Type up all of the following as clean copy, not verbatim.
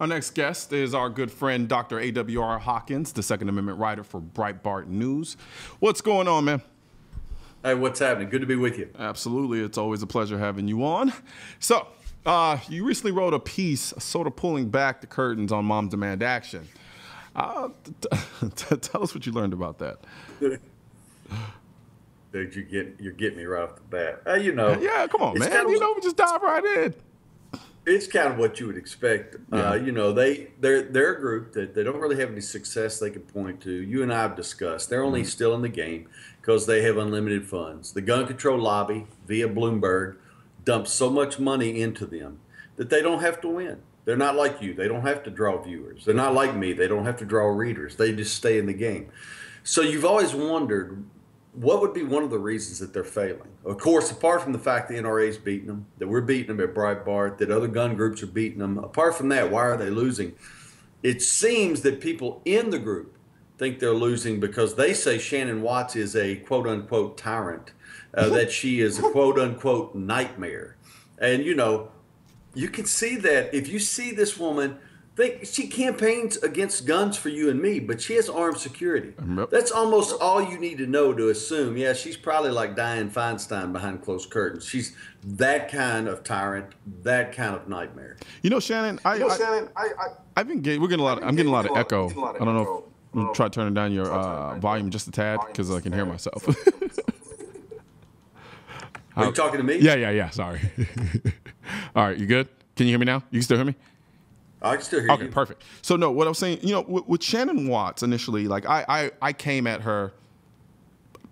Our next guest is our good friend, Dr. AWR Hawkins, the Second Amendment writer for Breitbart News. What's going on, man? Hey, what's happening? Good to be with you. Absolutely. It's always a pleasure having you on. So, you recently wrote a piece sort of pulling back the curtains on mom demand action. Tell us what you learned about that. Dude, you're getting me right off the bat. Yeah, come on, man. We just dive right in. It's kind of what you would expect. Yeah. They're a group that they don't really have any success they can point to. You and I have discussed. They're only still in the game because they have unlimited funds. The gun control lobby, via Bloomberg, dumps so much money into them that they don't have to win. They're not like you. They don't have to draw viewers. They're not like me. They don't have to draw readers. They just stay in the game. So you've always wondered, what would be one of the reasons that they're failing? Of course, apart from the fact the NRA's beating them, that we're beating them at Breitbart, that other gun groups are beating them, apart from that, why are they losing? It seems that people in the group think they're losing because they say Shannon Watts is a quote-unquote tyrant, that she is a quote-unquote nightmare. And, you can see that if you see this woman, she campaigns against guns for you and me, but she has armed security. Yep. That's almost all you need to know to assume, yeah, she's probably like Dianne Feinstein behind closed curtains. She's that kind of tyrant, that kind of nightmare. Shannon, I've been getting, I'm getting a lot of echo. I don't know if you try turning down your volume just a tad because I can hear myself. Are you talking to me? Yeah. Sorry. All right, you good? Can you hear me now? You can still hear me? I can still hear you. Okay, perfect. So no, what I'm saying, with Shannon Watts initially, like I came at her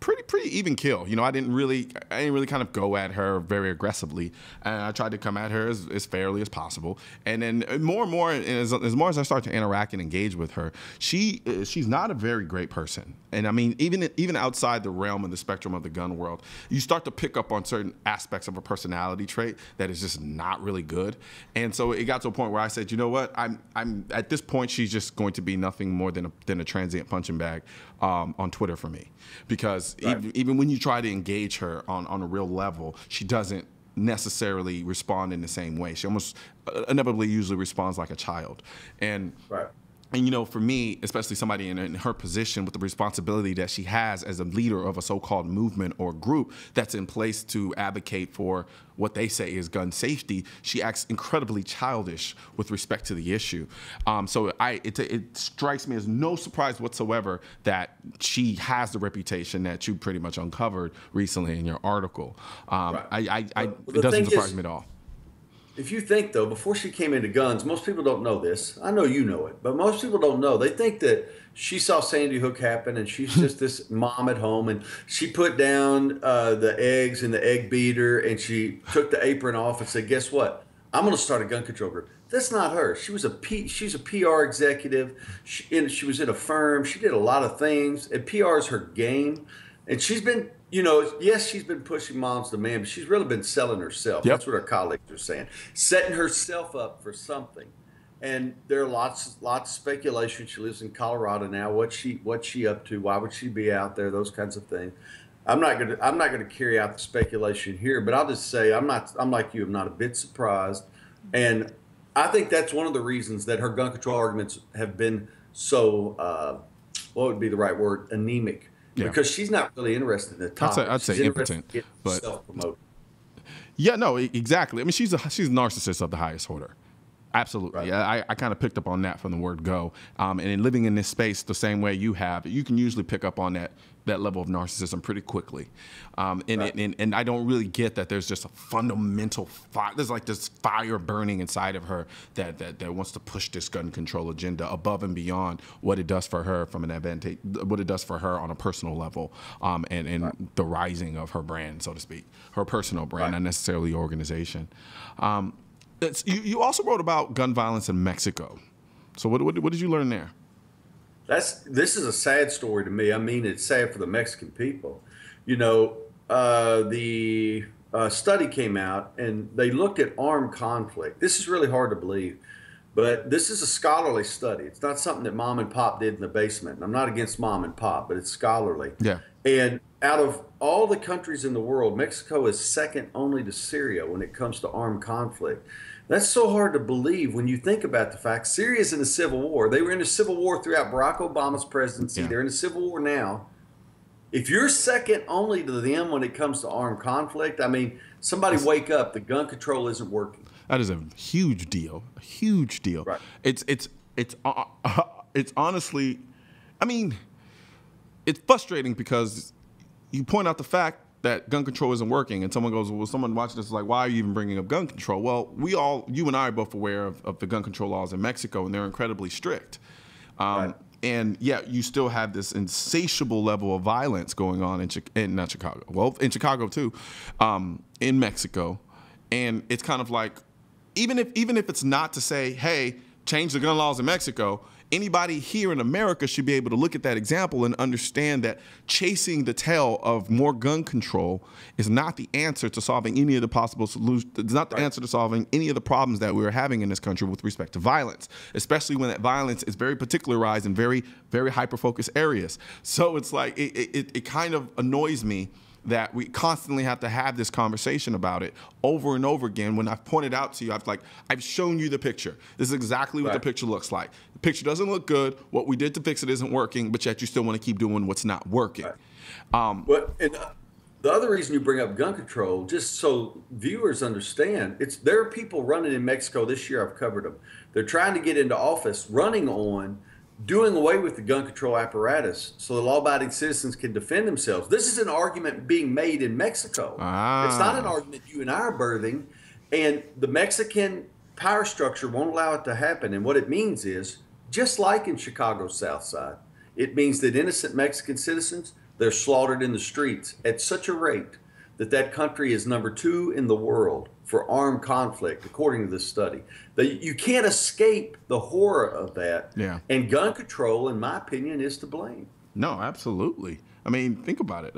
pretty even kill. I didn't really kind of go at her very aggressively, and I tried to come at her as fairly as possible. And then more and more, and as more as I start to interact and engage with her, she's not a very great person. And I mean, even outside the realm and the spectrum of the gun world, you start to pick up on certain aspects of a personality trait that is just not really good. And so it got to a point where I said, you know what, I'm at this point, she's just going to be nothing more than a transient punching bag on Twitter for me, because even when you try to engage her on a real level, she doesn't necessarily respond in the same way. She almost inevitably usually responds like a child. And for me, especially somebody in her position with the responsibility that she has as a leader of a so-called movement or group that's in place to advocate for what they say is gun safety, she acts incredibly childish with respect to the issue. So it strikes me as no surprise whatsoever that she has the reputation that you pretty much uncovered recently in your article. It doesn't surprise me at all. If you think, though, before she came into guns, most people don't know this. I know you know it, but most people don't know. They think that she saw Sandy Hook happen and she's just this mom at home, and she put down the eggs in the egg beater and she took the apron off and said, guess what? I'm going to start a gun control group. That's not her. She's a PR executive. She was in a firm. She did a lot of things, and PR is her game. And she's been, yes, she's been pushing moms to man, but she's really been selling herself. Yep. That's what her colleagues are saying. Setting herself up for something. And there are lots of speculation. She lives in Colorado now. What's she up to? Why would she be out there? Those kinds of things. I'm not gonna carry out the speculation here, but I'll just say I'm like you. I'm not a bit surprised. And I think that's one of the reasons that her gun control arguments have been so what would be the right word? Anemic. Yeah. Because she's not really interested in the topic. I'd say impotent, but self-promoted. Yeah, no, exactly. I mean, she's a narcissist of the highest order. Absolutely. Right. I kind of picked up on that from the word go. And in living in this space the same way you have, you can usually pick up on that level of narcissism pretty quickly. And I don't really get that there's just a fundamental fire. There's like this fire burning inside of her that wants to push this gun control agenda above and beyond what it does for her from an advantage, what it does for her on a personal level, and the rising of her brand, so to speak, her personal brand, not necessarily the organization. You also wrote about gun violence in Mexico. So what did you learn there? This is a sad story to me. I mean, it's sad for the Mexican people. The study came out and they looked at armed conflict. This is really hard to believe, but this is a scholarly study. It's not something that mom and pop did in the basement. And I'm not against mom and pop, but it's scholarly. Yeah. And out of all the countries in the world, Mexico is second only to Syria when it comes to armed conflict. That's so hard to believe when you think about the fact Syria's in a civil war. They were in a civil war throughout Barack Obama's presidency. Yeah. They're in a civil war now. If you're second only to them when it comes to armed conflict, I mean, somebody wake up. The gun control isn't working. That is a huge deal. A huge deal. Right. It's honestly, I mean, it's frustrating because you point out the fact that gun control isn't working, and someone goes, well, someone watching this is like, why are you even bringing up gun control? Well, you and I are both aware of the gun control laws in Mexico, and they're incredibly strict. Right. And yet you still have this insatiable level of violence going on in Chicago. Well, in Chicago too, in Mexico. And it's kind of like, even if it's not to say, hey, change the gun laws in Mexico, anybody here in America should be able to look at that example and understand that chasing the tail of more gun control is not the answer to solving any of the possible solutions. It's not the answer to solving any of the problems that we're having in this country with respect to violence, especially when that violence is very particularized in very, very hyper-focused areas. So it's like, it kind of annoys me that we constantly have to have this conversation about it over and over again. When I've pointed out to you, I've shown you the picture. This is exactly what the picture looks like. The picture doesn't look good. What we did to fix it isn't working, but yet you still want to keep doing what's not working. And the other reason you bring up gun control, just so viewers understand, there are people running in Mexico this year. I've covered them. They're trying to get into office, running on doing away with the gun control apparatus so the law-abiding citizens can defend themselves. This is an argument being made in Mexico. It's not an argument you and I are birthing, and the Mexican power structure won't allow it to happen. And what it means is, just like in Chicago's South Side, it means that innocent Mexican citizens, they're slaughtered in the streets at such a rate that country is number 2 in the world for armed conflict, according to this study. That you can't escape the horror of that. Yeah. And gun control, in my opinion, is to blame. No, absolutely. I mean, think about it.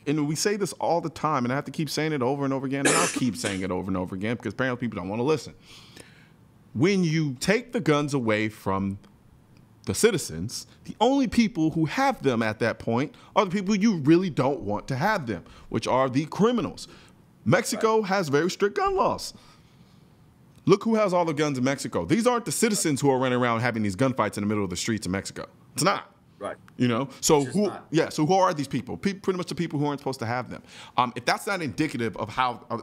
And we say this all the time, and I have to keep saying it over and over again, and I'll keep saying it over and over again because apparently people don't want to listen. When you take the guns away from the citizens, the only people who have them at that point are the people you really don't want to have them, which are the criminals. Mexico has very strict gun laws. Look who has all the guns in Mexico. These aren't the citizens who are running around having these gunfights in the middle of the streets of Mexico. It's not. Right. You know, so who are these people? Pretty much the people who aren't supposed to have them. If that's not indicative of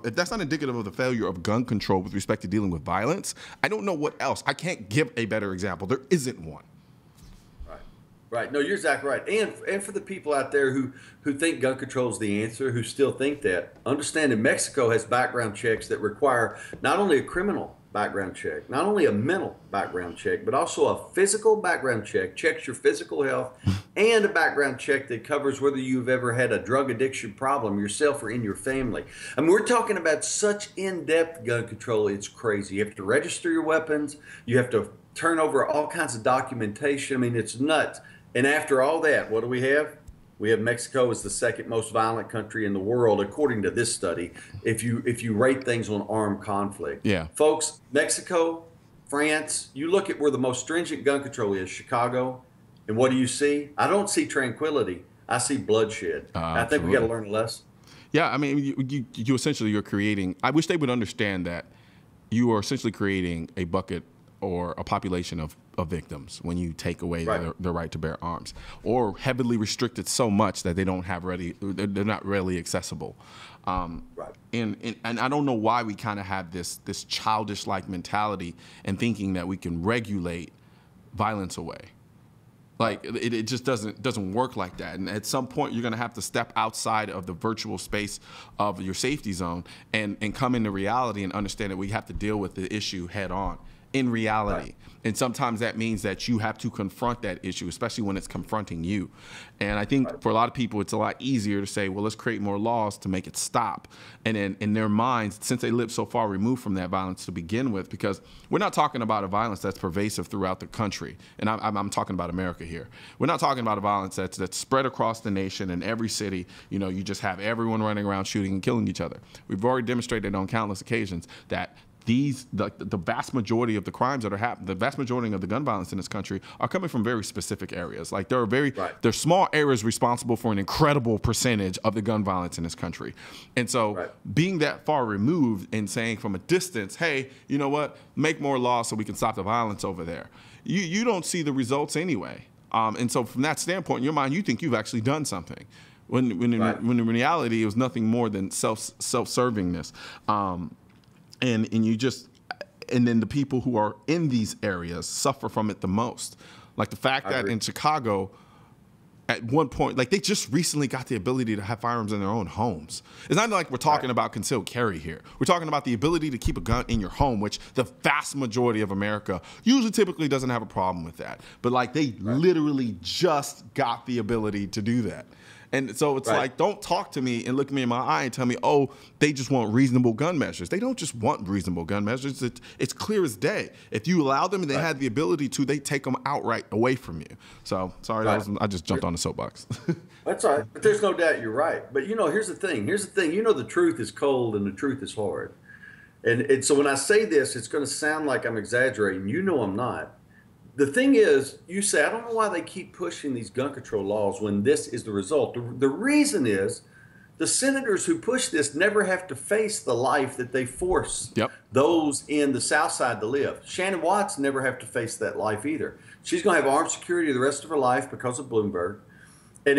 if that's not indicative of the failure of gun control with respect to dealing with violence, I don't know what else. I can't give a better example. There isn't one. Right. No, you're exactly right. And for the people out there who think gun control is the answer, who still think that, understand that Mexico has background checks that require not only a criminal background check, not only a mental background check, but also a physical background check, checks your physical health, and a background check that covers whether you've ever had a drug addiction problem yourself or in your family. I mean, we're talking about such in-depth gun control, it's crazy. You have to register your weapons. You have to turn over all kinds of documentation. I mean, it's nuts. And after all that, what do we have? We have Mexico as the second most violent country in the world, according to this study, if you rate things on armed conflict. Yeah. Folks, Mexico, France, you look at where the most stringent gun control is, Chicago, and what do you see? I don't see tranquility. I see bloodshed. I think we got to learn a lesson. Yeah, I mean, you essentially, you're creating, I wish they would understand that you are essentially creating a bucket or a population of victims when you take away their right to bear arms, or heavily restricted so much that they're not readily accessible. And I don't know why we kind of have this childish-like mentality and thinking that we can regulate violence away. Like it just doesn't work like that. And at some point, you're going to have to step outside of the virtual space of your safety zone and come into reality and understand that we have to deal with the issue head on. In reality. And sometimes that means that you have to confront that issue, especially when it's confronting you. And I think for a lot of people, it's a lot easier to say, well, let's create more laws to make it stop. And then in their minds, since they live so far removed from that violence to begin with, because we're not talking about a violence that's pervasive throughout the country. And I'm talking about America here. We're not talking about a violence that's spread across the nation in every city. You know, you just have everyone running around shooting and killing each other. We've already demonstrated on countless occasions that the vast majority of the crimes that are happening, the vast majority of the gun violence in this country are coming from very specific areas. Like there are small areas responsible for an incredible percentage of the gun violence in this country. And so being that far removed and saying from a distance, hey, you know what, make more laws so we can stop the violence over there. You don't see the results anyway. And so from that standpoint, in your mind, you think you've actually done something. When in reality, it was nothing more than self-servingness. And then the people who are in these areas suffer from it the most. Like the fact that in Chicago, at one point, like they just recently got the ability to have firearms in their own homes. It's not like we're talking about concealed carry here. We're talking about the ability to keep a gun in your home, which the vast majority of America typically doesn't have a problem with that. But like they literally just got the ability to do that. And so it's like, don't talk to me and look me in my eye and tell me, oh, they just want reasonable gun measures. They don't just want reasonable gun measures. It's clear as day. If you allow them and they had the ability to, they take them outright away from you. So, sorry, I just jumped on the soapbox. That's all right. But there's no doubt you're right. But, here's the thing. The truth is cold and the truth is hard. And so when I say this, it's going to sound like I'm exaggerating. I'm not. The thing is, you say, I don't know why they keep pushing these gun control laws when this is the result. The reason is the senators who push this never have to face the life that they force those in the South Side to live. Shannon Watts never have to face that life either. She's going to have armed security the rest of her life because of Bloomberg. And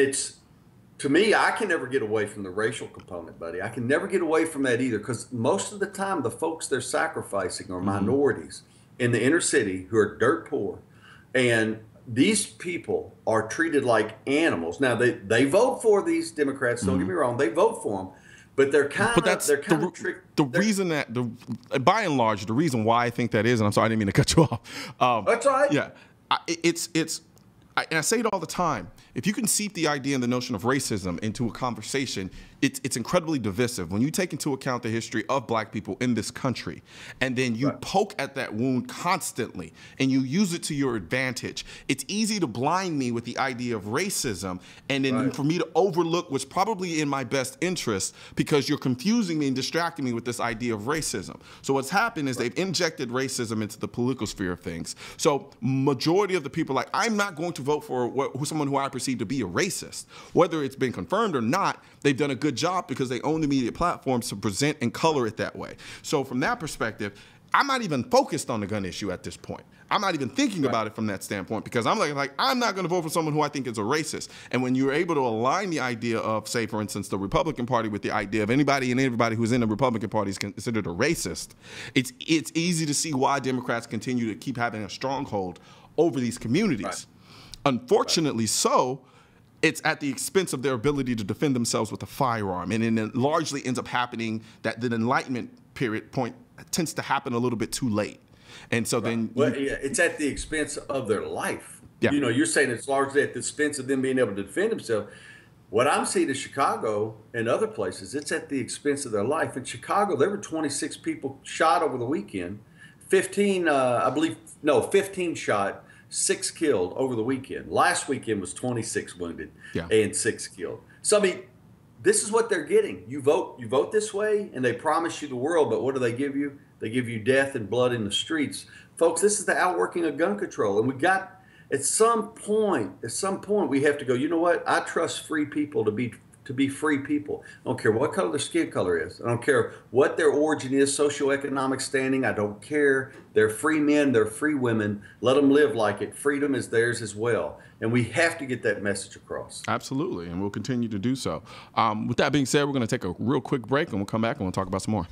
to me, I can never get away from the racial component, buddy. I can never get away from that either, because most of the time the folks they're sacrificing are minorities in the inner city who are dirt poor. And these people are treated like animals. Now, they vote for these Democrats, don't get me wrong, they vote for them, but they're kind of tricked. The reason that, by and large, the reason why I think that is, and I'm sorry, I didn't mean to cut you off. That's all right. Yeah, and I say it all the time. If you can seep the idea and the notion of racism into a conversation, it's incredibly divisive. When you take into account the history of black people in this country, and then you poke at that wound constantly, and you use it to your advantage, it's easy to blind me with the idea of racism, and then for me to overlook what's probably in my best interest, because you're confusing me and distracting me with this idea of racism. So what's happened is they've injected racism into the political sphere of things. So majority of the people, like, I'm not going to vote for someone who I perceive to be a racist. Whether it's been confirmed or not, they've done a good job because they own the media platforms to present and color it that way. So from that perspective, I'm not even focused on the gun issue at this point. I'm not even thinking about it from that standpoint, because I'm like I'm not going to vote for someone who I think is a racist. And when you're able to align the idea of, say, for instance, the Republican Party with the idea of anybody and everybody who's in the Republican Party is considered a racist, it's easy to see why Democrats continue to keep having a stronghold over these communities. Unfortunately so, it's at the expense of their ability to defend themselves with a firearm. And then it largely ends up happening that the Enlightenment point tends to happen a little bit too late. And so then... it's at the expense of their life. You're saying it's largely at the expense of them being able to defend themselves. What I'm seeing in Chicago and other places, it's at the expense of their life. In Chicago, there were 26 people shot over the weekend. 15 shot. 6 killed over the weekend. Last weekend was 26 wounded and 6 killed. So, I mean, this is what they're getting. You vote this way, and they promise you the world, but what do they give you? They give you death and blood in the streets. Folks, this is the outworking of gun control. And at some point, we have to go, you know what? I trust free people to be free people. I don't care what color their skin color is. I don't care what their origin is, socioeconomic standing. I don't care. They're free men. They're free women. Let them live like it. Freedom is theirs as well. And we have to get that message across. Absolutely. And we'll continue to do so. With that being said, we're going to take a real quick break, and we'll come back and we'll talk about some more.